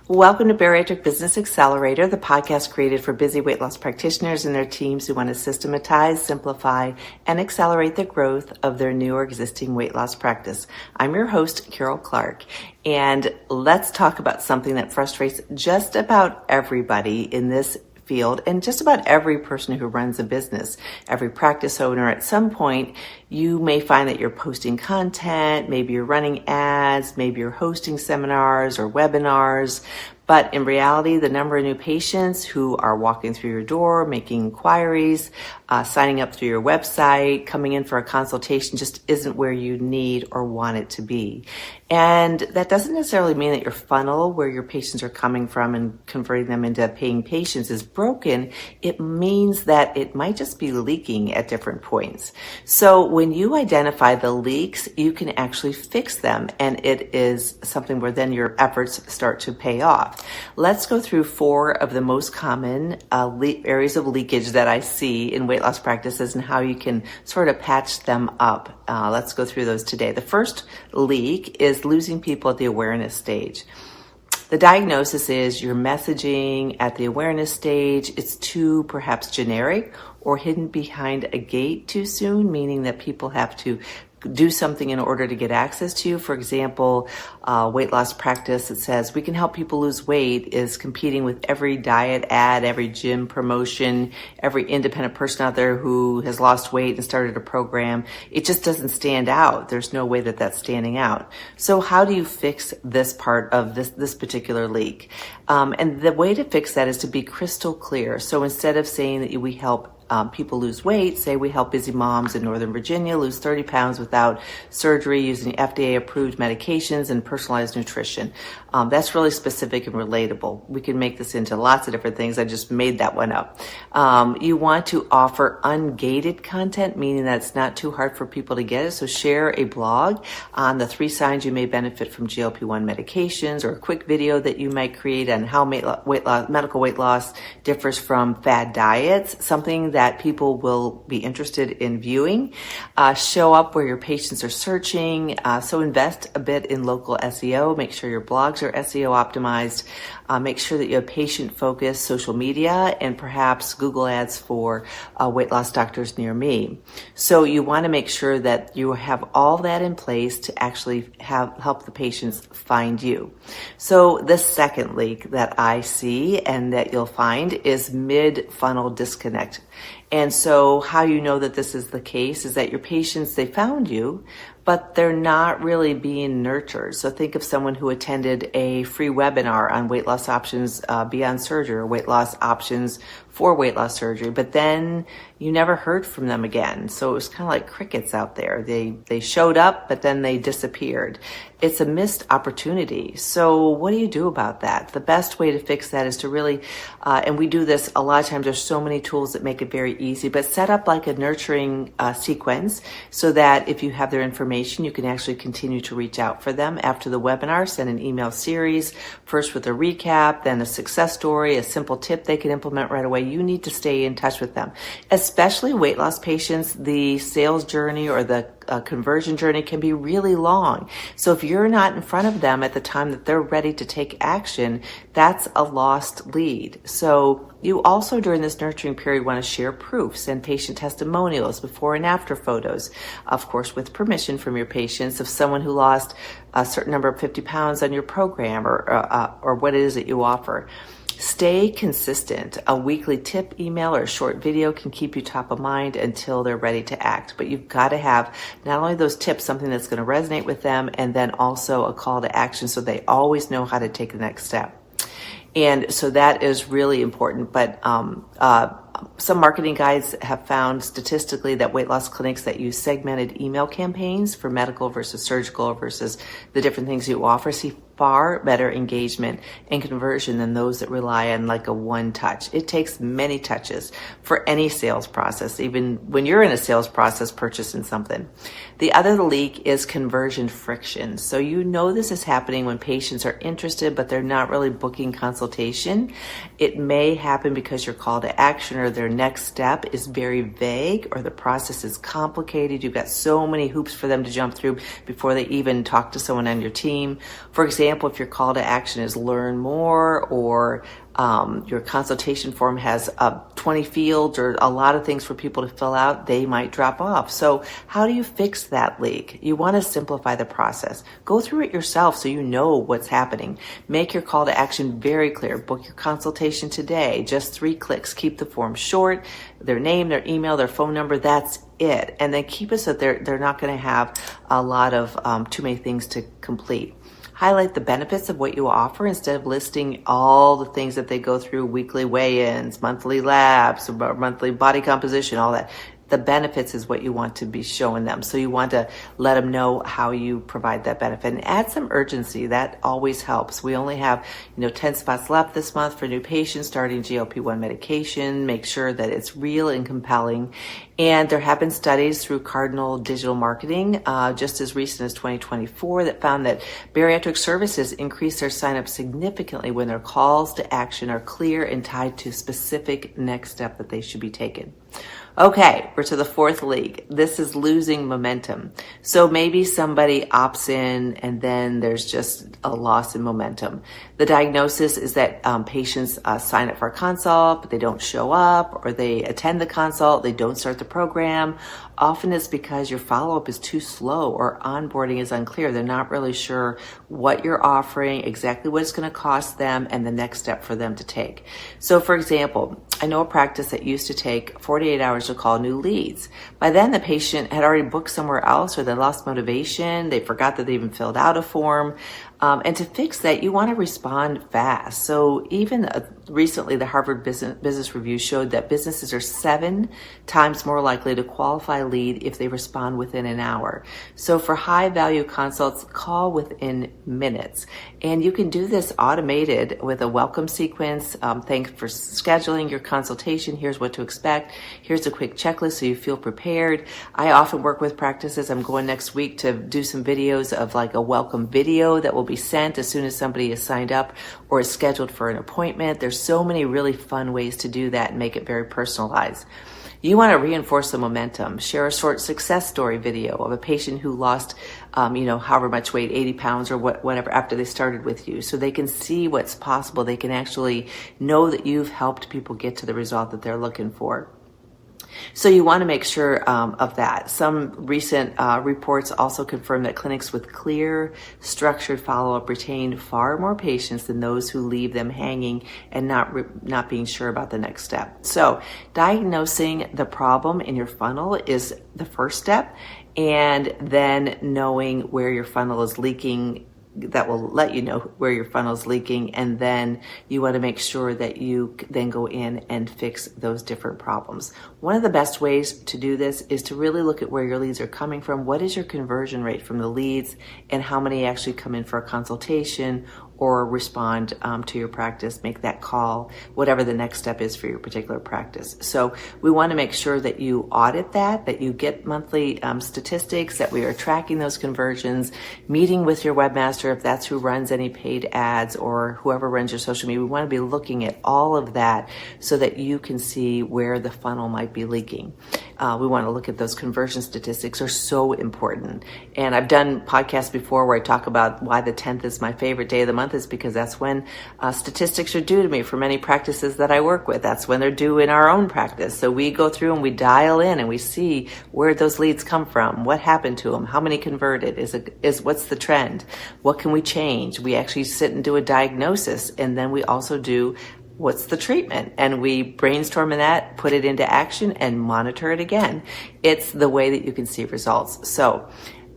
Welcome to Bariatric Business Accelerator, the podcast created for busy weight loss practitioners and their teams who want to systematize, simplify, and accelerate the growth of their new or existing weight loss practice. I'm your host, Karol Clark, and let's talk about something that frustrates just about everybody in this field and just about every person who runs a business, every practice owner. At some point, you may find that you're posting content, maybe you're running ads, maybe you're hosting seminars or webinars, but in reality, the number of new patients who are walking through your door, making inquiries, signing up through your website, coming in for a consultation just isn't where you need or want it to be. And that doesn't necessarily mean that your funnel, where your patients are coming from and converting them into paying patients, is broken. It means that it might just be leaking at different points. So when you identify the leaks, you can actually fix them. And it is something where then your efforts start to pay off. Let's go through 4 of the most common areas of leakage that I see in weight loss practices and how you can sort of patch them up. Let's go through those today. The first leak is losing people at the awareness stage. The diagnosis is your messaging at the awareness stage. It's too perhaps generic or hidden behind a gate too soon, meaning that people have to do something in order to get access to you. For example, weight loss practice that says we can help people lose weight is competing with every diet ad, every gym promotion, every independent person out there who has lost weight and started a program. It just doesn't stand out. There's no way that that's standing out. So how do you fix this part of this particular leak? And the way to fix that is to be crystal clear. So instead of saying that we help people lose weight, say we help busy moms in Northern Virginia lose 30 pounds without surgery using FDA-approved medications and personalized nutrition. That's really specific and relatable. We can make this into lots of different things. I just made that one up. You want to offer ungated content, meaning that it's not too hard for people to get it. So share a blog on the 3 signs you may benefit from GLP-1 medications, or a quick video that you might create on how medical weight loss differs from fad diets, something that people will be interested in viewing. Show up where your patients are searching. So invest a bit in local SEO. Make sure your blogs are SEO optimized. Make sure that you have patient-focused social media and perhaps Google Ads for weight loss doctors near me. So you want to make sure that you have all that in place to actually help the patients find you. So the second leak that I see and that you'll find is mid-funnel disconnect. And so how you know that this is the case is that your patients, they found you, but they're not really being nurtured. So think of someone who attended a free webinar on weight loss options beyond surgery, or weight loss options for weight loss surgery, but then you never heard from them again. So it was kind of like crickets out there. They showed up, but then they disappeared. It's a missed opportunity. So what do you do about that? The best way to fix that is to really, and we do this a lot of times, there's so many tools that make it very easy, but set up like a nurturing sequence so that if you have their information, you can actually continue to reach out for them after the webinar. Send an email series, first with a recap, then a success story, a simple tip they can implement right away. You need to stay in touch with them. Especially weight loss patients, the sales journey or the conversion journey can be really long. So if you're not in front of them at the time that they're ready to take action, that's a lost lead. So you also, during this nurturing period, want to share proof, send patient testimonials, before and after photos, of course, with permission from your patients, of someone who lost a certain number of 50 pounds on your program or what it is that you offer. Stay consistent. A weekly tip email or a short video can keep you top of mind until they're ready to act. But you've got to have not only those tips, something that's going to resonate with them, and then also a call to action so they always know how to take the next step. And so that is really important. But some marketing guides have found statistically that weight loss clinics that use segmented email campaigns for medical versus surgical versus the different things you offer see far better engagement and conversion than those that rely on like a one touch. It takes many touches for any sales process, even when you're in a sales process purchasing something. The other leak is conversion friction. So you know this is happening when patients are interested, but they're not really booking consultation. It may happen because your call to action or their next step is very vague, or the process is complicated. You've got so many hoops for them to jump through before they even talk to someone on your team. For example, example, if your call to action is learn more, or your consultation form has 20 fields or a lot of things for people to fill out, they might drop off. So how do you fix that leak? You want to simplify the process. Go through it yourself so you know what's happening. Make your call to action very clear. Book your consultation today. Just 3 clicks. Keep the form short. Their name, their email, their phone number, that's it. And then keep it so they're not going to have a lot of too many things to complete. Highlight the benefits of what you offer instead of listing all the things that they go through: weekly weigh-ins, monthly labs, monthly body composition, all that. The benefits is what you want to be showing them. So you want to let them know how you provide that benefit, and add some urgency. That always helps. We only have 10 spots left this month for new patients starting GLP-1 medication. Make sure that it's real and compelling. And there have been studies through Cardinal digital marketing, just as recent as 2024, that found that bariatric services increase their sign-up significantly when their calls to action are clear and tied to a specific next step that they should be taken. Okay, we're to the 4th leak. This is losing momentum. So maybe somebody opts in and then there's just a loss in momentum. The diagnosis is that patients sign up for a consult, but they don't show up, or they attend the consult, they don't start the program. Often it's because your follow-up is too slow or onboarding is unclear. They're not really sure what you're offering, exactly what it's going to cost them, and the next step for them to take. So for example, I know a practice that used to take 48 hours to call new leads. By then, the patient had already booked somewhere else, or they lost motivation. They forgot that they even filled out a form. And to fix that, you want to respond fast. So even recently, the Harvard Business Review showed that businesses are 7 times more likely to qualify a lead if they respond within an hour. So for high value consults, call within minutes. And you can do this automated with a welcome sequence. Thanks for scheduling your consultation. Here's what to expect. Here's a quick checklist so you feel prepared. I often work with practices. I'm going next week to do some videos of like a welcome video that will be sent as soon as somebody is signed up or is scheduled for an appointment. There's so many really fun ways to do that and make it very personalized. You want to reinforce the momentum. Share a short success story video of a patient who lost, however much weight, 80 pounds or whatever, after they started with you, so they can see what's possible. They can actually know that you've helped people get to the result that they're looking for. So you want to make sure of that. Some recent reports also confirm that clinics with clear, structured follow-up retain far more patients than those who leave them hanging and not being sure about the next step. So diagnosing the problem in your funnel is the first step, and then knowing where your funnel is leaking, that will let you know where your funnel is leaking, and then you want to make sure that you then go in and fix those different problems. One of the best ways to do this is to really look at where your leads are coming from. What is your conversion rate from the leads, and how many actually come in for a consultation or respond to your practice, make that call, whatever the next step is for your particular practice. So we want to make sure that you audit that you get monthly statistics, that we are tracking those conversions, meeting with your webmaster if that's who runs any paid ads, or whoever runs your social media. We want to be looking at all of that so that you can see where the funnel might be leaking. We want to look at those conversion statistics, are so important. And I've done podcasts before where I talk about why the 10th is my favorite day of the month, is because that's when statistics are due to me for many practices that I work with. That's when they're due in our own practice. So we go through and we dial in and we see where those leads come from, what happened to them, how many converted, what's the trend, what can we change. We actually sit and do a diagnosis, and then we also do what's the treatment, and we brainstorm in that, put it into action, and monitor it again. It's the way that you can see results. So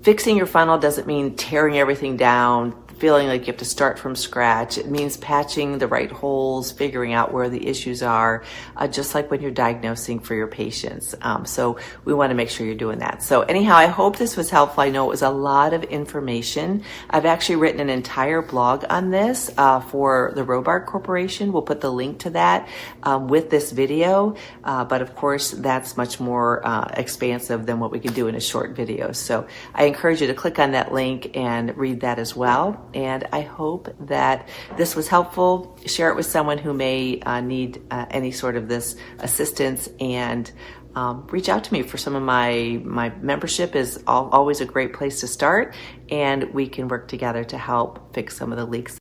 fixing your funnel doesn't mean tearing everything down, feeling like you have to start from scratch. It means patching the right holes, figuring out where the issues are, just like when you're diagnosing for your patients. So we want to make sure you're doing that. So anyhow, I hope this was helpful. I know it was a lot of information. I've actually written an entire blog on this for the Robart Corporation. We'll put the link to that with this video. But of course, that's much more expansive than what we can do in a short video. So I encourage you to click on that link and read that as well. And I hope that this was helpful. Share it with someone who may need any sort of this assistance. And reach out to me for some of my membership is always a great place to start, and we can work together to help fix some of the leaks.